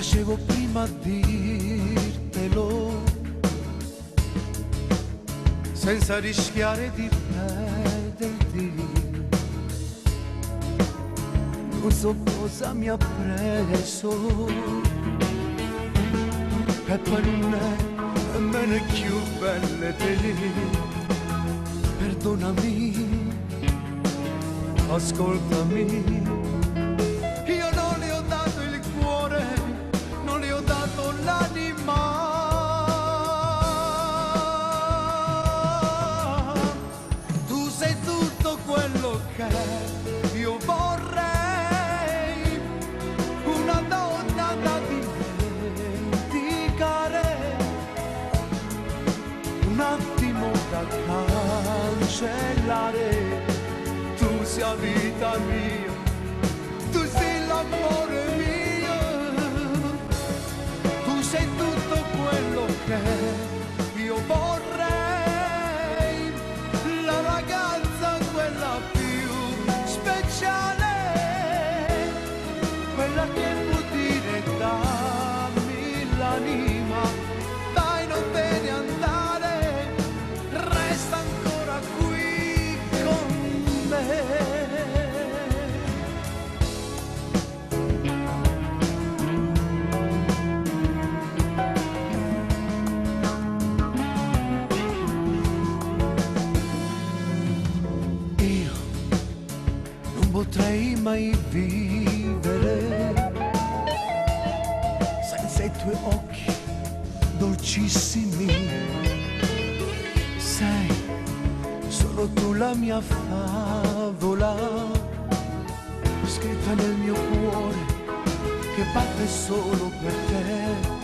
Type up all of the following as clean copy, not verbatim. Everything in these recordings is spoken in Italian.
facevo prima a dirtelo, senza rischiare di perderti. Non so cosa mi ha preso, e poi non è nemmeno più belle te. Perdonami, ascoltami. Io non le ho dato il cuore, non le ho dato l'anima. Tu sei tutto quello che io vorrei, una donna da dimenticare, un attimo da cancellare. Tu sei vita mia, tu sei l'amore mio, tu sei tutto quello che io vorrei, la ragazza quella più speciale, quella che può dire dammi l'anima, dai non te ne andare, resta ancora qui con me. Io non potrei mai vivere senza i tuoi occhi dolcissimi. Sei solo tu la mia favola, scritta nel mio cuore che batte solo per te.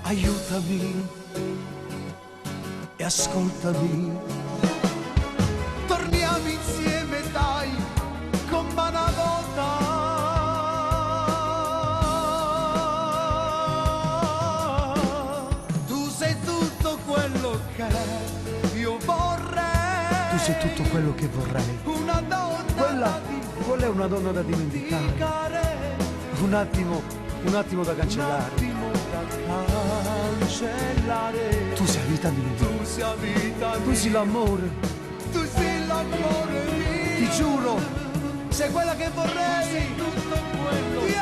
Aiutami e ascoltami. Torniamo insieme dai, come una volta. Tu sei tutto quello che io vorrei. Tu sei tutto quello che vorrei. Una donna quella è una donna da dimenticare. Un attimo da cancellare. Un attimo da cancellare. Tu sei vita mia. Tu sei vita mia. Tu sei l'amore. Tu sei l'amore mio. Ti giuro, sei quella che vorrei. Tu sei tutto quello che